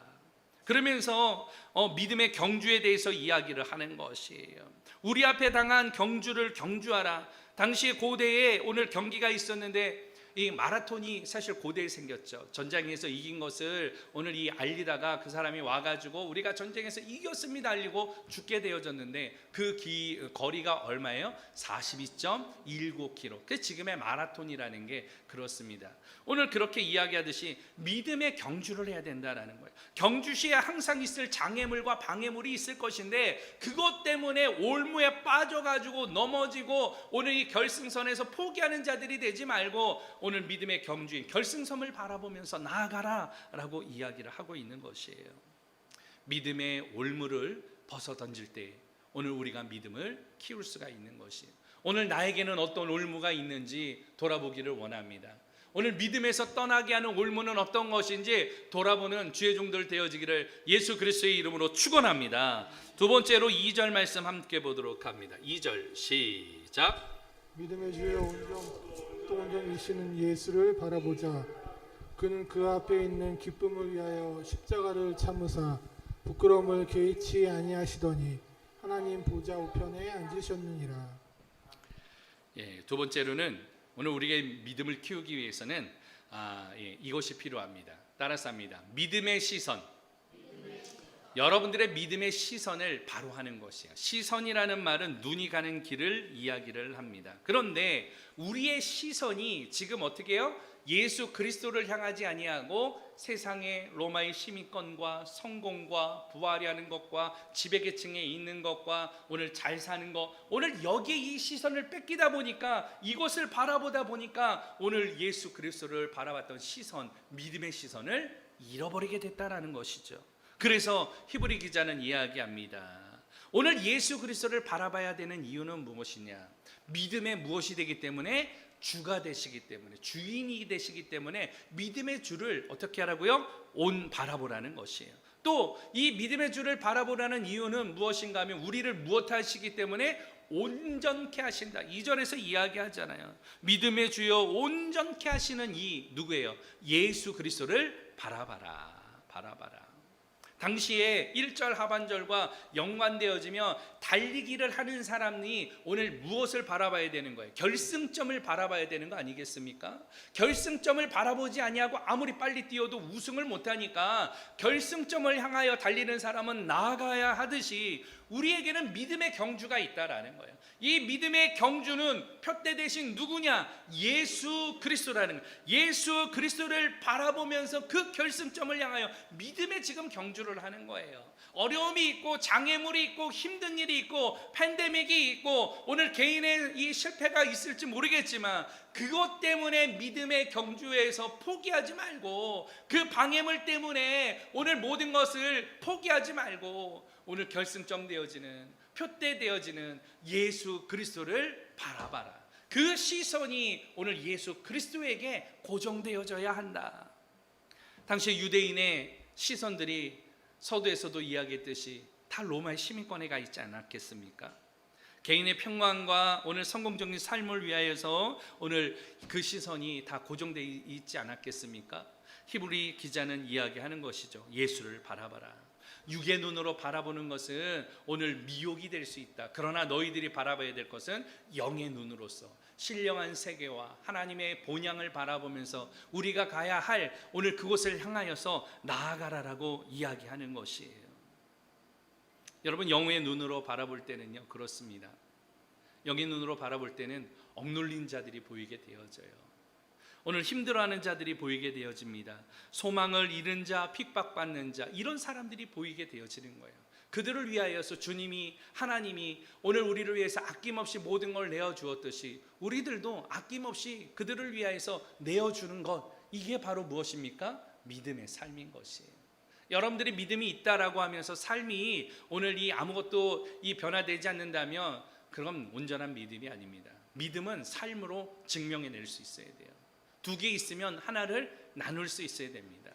그러면서 믿음의 경주에 대해서 이야기를 하는 것이에요. 우리 앞에 당한 경주를 경주하라. 당시 고대에 오늘 경기가 있었는데, 이 마라톤이 사실 고대에 생겼죠. 전쟁에서 이긴 것을 오늘 이 알리다가 그 사람이 와가지고 우리가 전쟁에서 이겼습니다 알리고 죽게 되어졌는데, 그 거리가 얼마예요? 42.19km. 그 지금의 마라톤이라는 게 그렇습니다. 오늘 그렇게 이야기하듯이 믿음의 경주를 해야 된다라는 거예요. 경주 시에 항상 있을 장애물과 방해물이 있을 것인데, 그것 때문에 올무에 빠져가지고 넘어지고 오늘 이 결승선에서 포기하는 자들이 되지 말고, 오늘 믿음의 경주인 결승선을 바라보면서 나아가라 라고 이야기를 하고 있는 것이에요. 믿음의 올무를 벗어 던질 때 오늘 우리가 믿음을 키울 수가 있는 것이에요. 오늘 나에게는 어떤 올무가 있는지 돌아보기를 원합니다. 오늘 믿음에서 떠나게 하는 올무는 어떤 것인지 돌아보는 주의 종들 되어지기를 예수 그리스도의 이름으로 축원합니다. 두 번째로 2절 말씀 함께 보도록 합니다. 2절 시작. 믿음의 주여 또 온전이시는 예수를 바라보자. 그는 그 앞에 있는 기쁨을 위하여 십자가를 참으사 부끄러움을 개의치 아니하시더니 하나님 보좌 우편에 앉으셨느니라. 두 번째로는 오늘 우리의 믿음을 키우기 위해서는 이것이 필요합니다. 따라서 합니다. 믿음의 시선. 여러분들의 믿음의 시선을 바로 하는 것이에요. 시선이라는 말은 눈이 가는 길을 이야기를 합니다. 그런데 우리의 시선이 지금 어떻게 해요? 예수 그리스도를 향하지 아니하고 세상의 로마의 시민권과 성공과 부하려는 것과 지배계층에 있는 것과 오늘 잘 사는 것, 오늘 여기에 이 시선을 뺏기다 보니까, 이것을 바라보다 보니까 오늘 예수 그리스도를 바라봤던 시선, 믿음의 시선을 잃어버리게 됐다라는 것이죠. 그래서 히브리 기자는 이야기합니다. 오늘 예수 그리스도를 바라봐야 되는 이유는 무엇이냐? 믿음의 무엇이 되기 때문에? 주가 되시기 때문에, 주인이 되시기 때문에 믿음의 주를 어떻게 하라고요? 바라보라는 것이에요. 또 이 믿음의 주를 바라보라는 이유는 무엇인가 하면, 우리를 무엇 하시기 때문에? 온전케 하신다. 2절에서 이야기하잖아요. 믿음의 주여 온전케 하시는 이 누구예요? 예수 그리스도를 바라봐라. 당시에 1절 하반절과 연관되어지며 달리기를 하는 사람이 오늘 무엇을 바라봐야 되는 거예요? 결승점을 바라봐야 되는 거 아니겠습니까? 결승점을 바라보지 아니하고 아무리 빨리 뛰어도 우승을 못하니까 결승점을 향하여 달리는 사람은 나아가야 하듯이 우리에게는 믿음의 경주가 있다라는 거예요. 이 믿음의 경주는 표대 대신 누구냐? 예수 그리스도라는 거예요. 예수 그리스도를 바라보면서 그 결승점을 향하여 믿음의 지금 경주를 하는 거예요. 어려움이 있고 장애물이 있고 힘든 일이 있고 팬데믹이 있고 오늘 개인의 이 실패가 있을지 모르겠지만 그것 때문에 믿음의 경주에서 포기하지 말고 그 방해물 때문에 오늘 모든 것을 포기하지 말고 오늘 결승점 되어지는 표대 되어지는 예수 그리스도를 바라봐라. 그 시선이 오늘 예수 그리스도에게 고정되어져야 한다. 당시 유대인의 시선들이 서두에서도 이야기했듯이 다 로마의 시민권에 가 있지 않았겠습니까? 개인의 평강과 오늘 성공적인 삶을 위하여서 오늘 그 시선이 다 고정되어 있지 않았겠습니까? 히브리 기자는 이야기하는 것이죠. 예수를 바라봐라. 육의 눈으로 바라보는 것은 오늘 미혹이 될 수 있다. 그러나 너희들이 바라봐야 될 것은 영의 눈으로서 신령한 세계와 하나님의 본향을 바라보면서 우리가 가야 할 오늘 그곳을 향하여서 나아가라라고 이야기하는 것이에요. 여러분, 영의 눈으로 바라볼 때는요, 그렇습니다. 영의 눈으로 바라볼 때는 억눌린 자들이 보이게 되어져요. 오늘 힘들어하는 자들이 보이게 되어집니다. 소망을 잃은 자, 핍박받는 자, 이런 사람들이 보이게 되어지는 거예요. 그들을 위하여서 주님이, 하나님이 오늘 우리를 위해서 아낌없이 모든 걸 내어주었듯이 우리들도 아낌없이 그들을 위하여서 내어주는 것, 이게 바로 무엇입니까? 믿음의 삶인 것이에요. 여러분들이 믿음이 있다라고 하면서 삶이 오늘 이 아무것도 이 변화되지 않는다면 그건 온전한 믿음이 아닙니다. 믿음은 삶으로 증명해낼 수 있어야 돼요. 두 개 있으면 하나를 나눌 수 있어야 됩니다.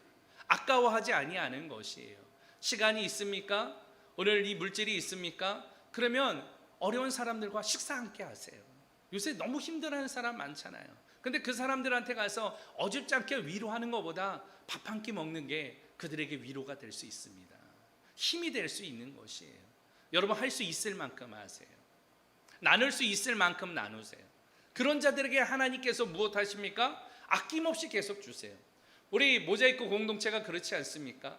아까워하지 아니하는 것이에요. 시간이 있습니까? 오늘 이 물질이 있습니까? 그러면 어려운 사람들과 식사 함께 하세요. 요새 너무 힘들어하는 사람 많잖아요. 근데 그 사람들한테 가서 어줍지 않게 위로하는 것보다 밥 한 끼 먹는 게 그들에게 위로가 될 수 있습니다. 힘이 될 수 있는 것이에요. 여러분, 할 수 있을 만큼 하세요. 나눌 수 있을 만큼 나누세요. 그런 자들에게 하나님께서 무엇 하십니까? 아낌없이 계속 주세요. 우리 모자이크 공동체가 그렇지 않습니까?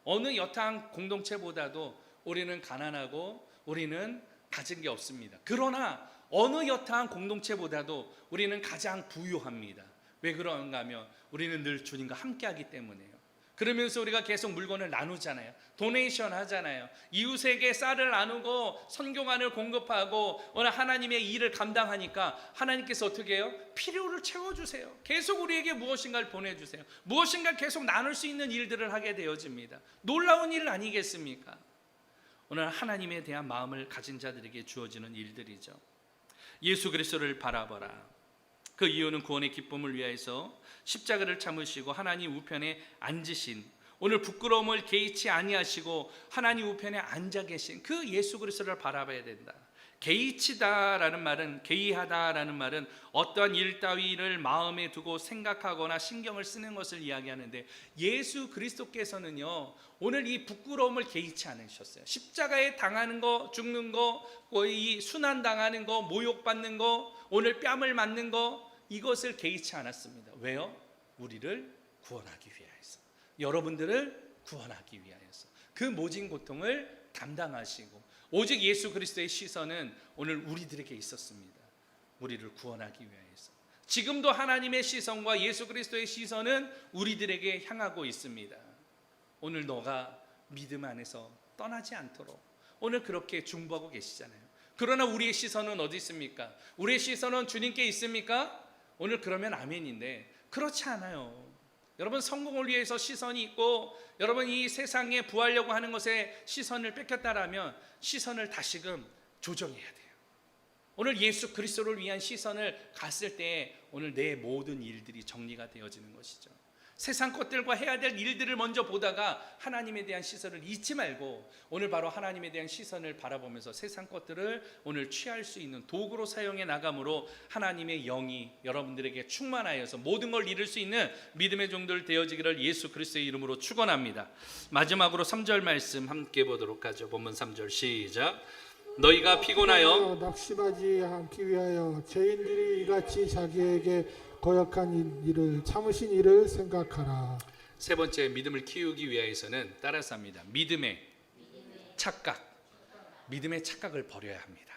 어느 여탕 공동체보다도 우리는 가난하고 우리는 가진 게 없습니다. 그러나 어느 여탕 공동체보다도 우리는 가장 부유합니다. 왜 그런가 하면 우리는 늘 주님과 함께하기 때문에요. 그러면서 우리가 계속 물건을 나누잖아요. 도네이션 하잖아요. 이웃에게 쌀을 나누고 선교관을 공급하고 오늘 하나님의 일을 감당하니까 하나님께서 어떻게 해요? 필요를 채워주세요. 계속 우리에게 무엇인가를 보내주세요. 무엇인가 계속 나눌 수 있는 일들을 하게 되어집니다. 놀라운 일 아니겠습니까? 오늘 하나님에 대한 마음을 가진 자들에게 주어지는 일들이죠. 예수 그리스도를 바라보라. 그 이유는 구원의 기쁨을 위하여서 십자가를 참으시고 하나님 우편에 앉으신, 오늘 부끄러움을 개의치 아니하시고 하나님 우편에 앉아 계신 그 예수 그리스도를 바라봐야 된다. 개의치다라는 말은, 개의하다라는 말은 어떠한 일 따위를 마음에 두고 생각하거나 신경을 쓰는 것을 이야기하는데, 예수 그리스도께서는요 오늘 이 부끄러움을 개의치 않으셨어요. 십자가에 당하는 거, 죽는 거, 이 순환당하는 거, 모욕받는 거, 오늘 뺨을 맞는 거, 이것을 개의치 않았습니다. 왜요? 우리를 구원하기 위하여서, 여러분들을 구원하기 위하여서 그 모진 고통을 감당하시고, 오직 예수 그리스도의 시선은 오늘 우리들에게 있었습니다. 우리를 구원하기 위하여서. 지금도 하나님의 시선과 예수 그리스도의 시선은 우리들에게 향하고 있습니다. 오늘 너가 믿음 안에서 떠나지 않도록 오늘 그렇게 중보하고 계시잖아요. 그러나 우리의 시선은 어디 있습니까? 우리의 시선은 주님께 있습니까? 오늘 그러면 아멘인데 그렇지 않아요. 여러분, 성공을 위해서 시선이 있고 여러분 이 세상에 부하려고 하는 것에 시선을 뺏겼다라면 시선을 다시금 조정해야 돼요. 오늘 예수 그리스도를 위한 시선을 갔을 때 오늘 내 모든 일들이 정리가 되어지는 것이죠. 세상 것들과 해야 될 일들을 먼저 보다가 하나님에 대한 시선을 잊지 말고 오늘 바로 하나님에 대한 시선을 바라보면서 세상 것들을 오늘 취할 수 있는 도구로 사용해 나감으로 하나님의 영이 여러분들에게 충만하여서 모든 걸 이룰 수 있는 믿음의 종들 되어지기를 예수 그리스도의 이름으로 축원합니다. 마지막으로 3절 말씀 함께 보도록 하죠. 본문 3절 시작. 너희가 피곤하여 낙심하지 않기 위하여 죄인들이 이같이 자기에게 거역한 일을 참으신 일을 생각하라. 세 번째, 믿음을 키우기 위해서는 따라서 합니다. 믿음의 착각. 믿음의 착각을 버려야 합니다.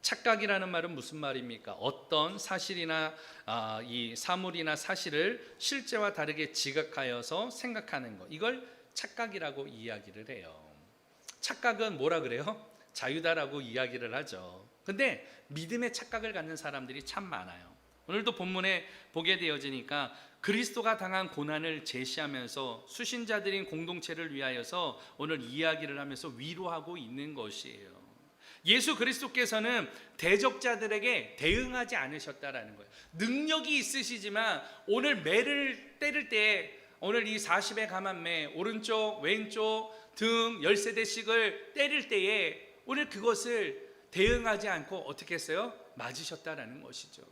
착각이라는 말은 무슨 말입니까? 어떤 사실이나 이 사물이나 사실을 실제와 다르게 지각하여서 생각하는 것, 이걸 착각이라고 이야기를 해요. 착각은 뭐라 그래요? 자유다라고 이야기를 하죠. 근데 믿음의 착각을 갖는 사람들이 참 많아요. 오늘도 본문에 보게 되어지니까 그리스도가 당한 고난을 제시하면서 수신자들인 공동체를 위하여서 오늘 이야기를 하면서 위로하고 있는 것이에요. 예수 그리스도께서는 대적자들에게 대응하지 않으셨다라는 거예요. 능력이 있으시지만 오늘 매를 때릴 때 오늘 이 40의 감한 매 오른쪽 왼쪽 등 10세대씩을 때릴 때에 오늘 그것을 대응하지 않고 어떻게 했어요? 맞으셨다라는 것이죠.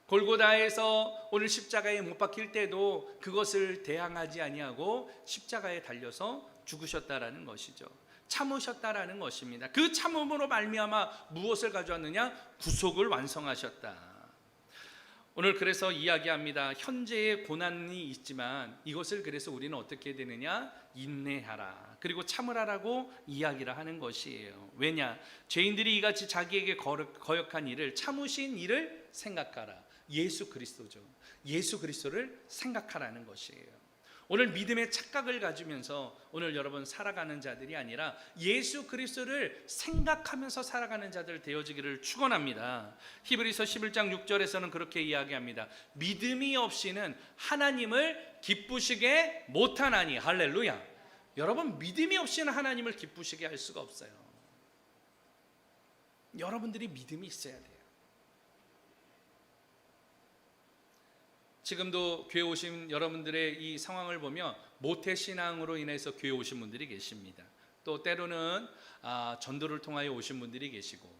골고다에서 오늘 십자가에 못 박힐 때도 그것을 대항하지 아니하고 십자가에 달려서 죽으셨다라는 것이죠. 참으셨다라는 것입니다. 그 참음으로 말미암아 무엇을 가져왔느냐? 구속을 완성하셨다. 오늘 그래서 이야기합니다. 현재의 고난이 있지만 이것을 그래서 우리는 어떻게 되느냐? 인내하라. 그리고 참으라라고 이야기를 하는 것이에요. 왜냐? 죄인들이 이같이 자기에게 거역한 일을 참으신 일을 생각하라. 예수 그리스도죠. 예수 그리스도를 생각하라는 것이에요. 오늘 믿음의 착각을 가지면서 오늘 여러분 살아가는 자들이 아니라 예수 그리스도를 생각하면서 살아가는 자들 되어지기를 축원합니다. 히브리서 11장 6절에서는 그렇게 이야기합니다. 믿음이 없이는 하나님을 기쁘시게 못하나니. 할렐루야. 여러분, 믿음이 없이는 하나님을 기쁘시게 할 수가 없어요. 여러분들이 믿음이 있어야 돼요. 지금도 교회 오신 여러분들의 이 상황을 보면 모태신앙으로 인해서 교회 오신 분들이 계십니다. 또 때로는 전도를 통하여 오신 분들이 계시고,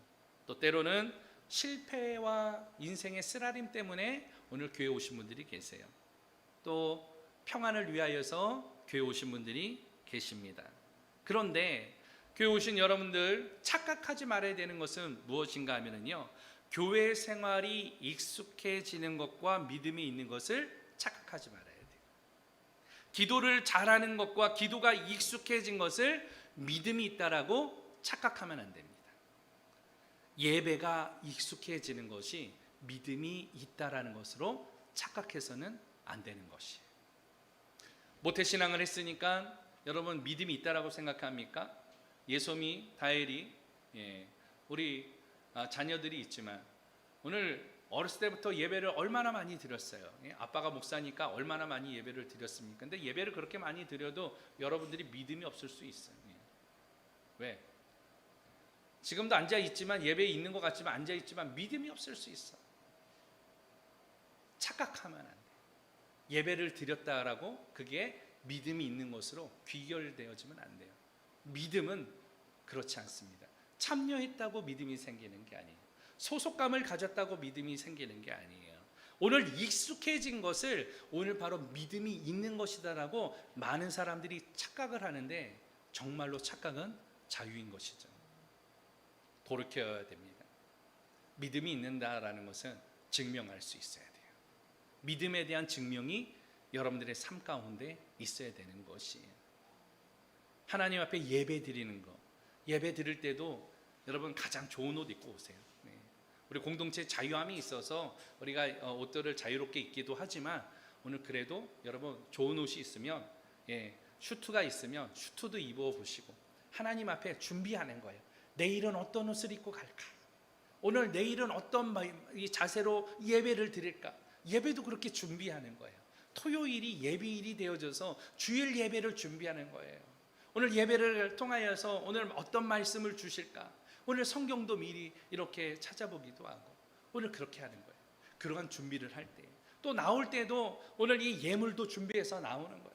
또 때로는 실패와 인생의 쓰라림 때문에 오늘 교회 오신 분들이 계세요. 또 평안을 위하여서 교회 오신 분들이 계십니다. 그런데 교회 오신 여러분들 착각하지 말아야 되는 것은 무엇인가 하면요, 교회 생활이 익숙해지는 것과 믿음이 있는 것을 착각하지 말아야 돼요. 기도를 잘하는 것과 기도가 익숙해진 것을 믿음이 있다라고 착각하면 안 됩니다. 예배가 익숙해지는 것이 믿음이 있다라는 것으로 착각해서는 안 되는 것이에요. 모태신앙을 했으니까 여러분 믿음이 있다라고 생각합니까? 예솜이, 다엘이, 우리 자녀들이 있지만 오늘 어렸을 때부터 예배를 얼마나 많이 드렸어요. 아빠가 목사니까 얼마나 많이 예배를 드렸습니까? 근데 예배를 그렇게 많이 드려도 여러분들이 믿음이 없을 수 있어요. 왜? 지금도 앉아있지만, 예배에 있는 것 같지만 앉아있지만 믿음이 없을 수 있어. 착각하면 안 돼. 예배를 드렸다라고 그게 믿음이 있는 것으로 귀결되어지면 안 돼요. 믿음은 그렇지 않습니다. 참여했다고 믿음이 생기는 게 아니에요. 소속감을 가졌다고 믿음이 생기는 게 아니에요. 오늘 익숙해진 것을 오늘 바로 믿음이 있는 것이다라고 많은 사람들이 착각을 하는데, 정말로 착각은 자유인 것이죠. 돌이켜야 됩니다. 믿음이 있는다라는 것은 증명할 수 있어야 돼요. 믿음에 대한 증명이 여러분들의 삶 가운데 있어야 되는 것이에요. 하나님 앞에 예배 드리는 거, 예배 드릴 때도 여러분 가장 좋은 옷 입고 오세요. 우리 공동체 자유함이 있어서 우리가 옷들을 자유롭게 입기도 하지만, 오늘 그래도 여러분 좋은 옷이 있으면, 슈트가 있으면 슈트도 입어보시고 하나님 앞에 준비하는 거예요. 내일은 어떤 옷을 입고 갈까? 오늘 내일은 어떤 이 자세로 예배를 드릴까? 예배도 그렇게 준비하는 거예요. 토요일이 예배일이 되어져서 주일 예배를 준비하는 거예요. 오늘 예배를 통하여서 오늘 어떤 말씀을 주실까? 오늘 성경도 미리 이렇게 찾아보기도 하고 오늘 그렇게 하는 거예요. 그러한 준비를 할 때 또 나올 때도 오늘 이 예물도 준비해서 나오는 거예요.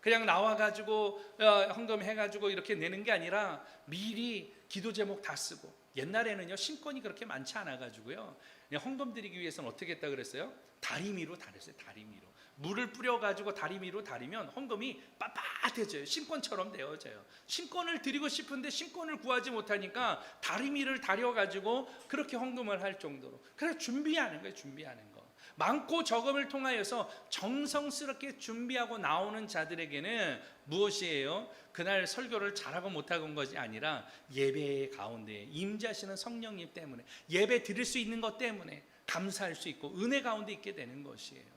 그냥 나와가지고 헌금해가지고 이렇게 내는 게 아니라 미리 기도 제목 다 쓰고, 옛날에는요 신권이 그렇게 많지 않아가지고요 그냥 헌금 드리기 위해서는 어떻게 했다 그랬어요? 다리미로 다렸어요. 다리미로 물을 뿌려가지고 다리미로 다리면 헌금이 빳빳해져요. 신권처럼 되어져요. 신권을 드리고 싶은데 신권을 구하지 못하니까 다리미를 다려가지고 그렇게 헌금을 할 정도로. 그래서 준비하는 거예요. 준비하는 거. 많고 적음을 통하여서 정성스럽게 준비하고 나오는 자들에게는 무엇이에요? 그날 설교를 잘하고 못하고 온 것이 아니라 예배 가운데 임재하시는 성령님 때문에, 예배 드릴 수 있는 것 때문에 감사할 수 있고 은혜 가운데 있게 되는 것이에요.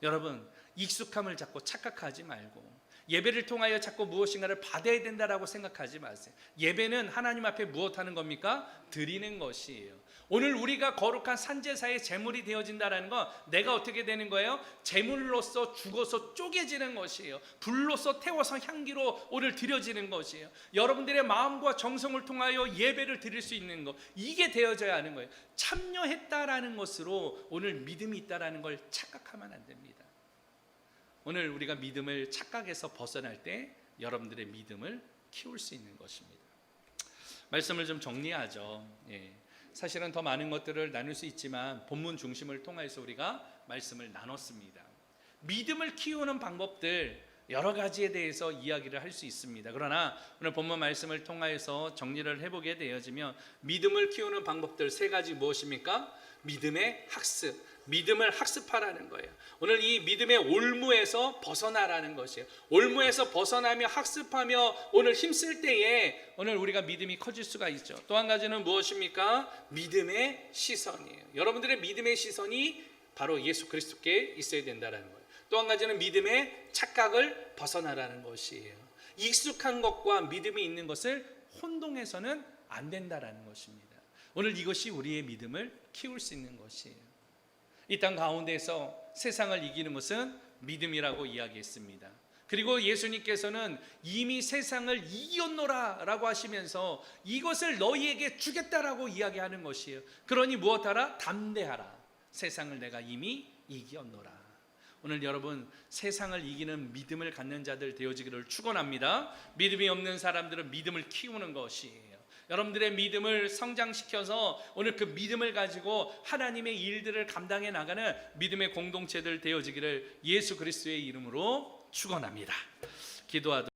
여러분, 익숙함을 잡고 착각하지 말고 예배를 통하여 자꾸 무엇인가를 받아야 된다라고 생각하지 마세요. 예배는 하나님 앞에 무엇하는 겁니까? 드리는 것이에요. 오늘 우리가 거룩한 산제사의 제물이 되어진다는 건 내가 어떻게 되는 거예요? 제물로서 죽어서 쪼개지는 것이에요. 불로서 태워서 향기로 오늘 드려지는 것이에요. 여러분들의 마음과 정성을 통하여 예배를 드릴 수 있는 것, 이게 되어져야 하는 거예요. 참여했다라는 것으로 오늘 믿음이 있다라는 걸 착각하면 안 됩니다. 오늘 우리가 믿음을 착각해서 벗어날 때 여러분들의 믿음을 키울 수 있는 것입니다. 말씀을 좀 정리하죠. 사실은 더 많은 것들을 나눌 수 있지만 본문 중심을 통해서 우리가 말씀을 나눴습니다. 믿음을 키우는 방법들 여러 가지에 대해서 이야기를 할 수 있습니다. 그러나 오늘 본문 말씀을 통해서 정리를 해보게 되어지면 믿음을 키우는 방법들 세 가지 무엇입니까? 믿음의 학습, 믿음을 학습하라는 거예요. 오늘 이 믿음의 올무에서 벗어나라는 것이에요. 올무에서 벗어나며 학습하며 오늘 힘쓸 때에 오늘 우리가 믿음이 커질 수가 있죠. 또 한 가지는 무엇입니까? 믿음의 시선이에요. 여러분들의 믿음의 시선이 바로 예수 그리스도께 있어야 된다는 거예요. 또 한 가지는 믿음의 착각을 벗어나라는 것이에요. 익숙한 것과 믿음이 있는 것을 혼동해서는 안 된다라는 것입니다. 오늘 이것이 우리의 믿음을 키울 수 있는 것이에요. 이 땅 가운데서 세상을 이기는 것은 믿음이라고 이야기했습니다. 그리고 예수님께서는 이미 세상을 이겼노라 라고 하시면서 이것을 너희에게 주겠다라고 이야기하는 것이에요. 그러니 무엇하라? 담대하라. 세상을 내가 이미 이겼노라. 오늘 여러분 세상을 이기는 믿음을 갖는 자들 되어지기를 축원합니다. 믿음이 없는 사람들은 믿음을 키우는 것이에요. 여러분들의 믿음을 성장시켜서 오늘 그 믿음을 가지고 하나님의 일들을 감당해 나가는 믿음의 공동체들 되어지기를 예수 그리스도의 이름으로 축원합니다. 기도하도록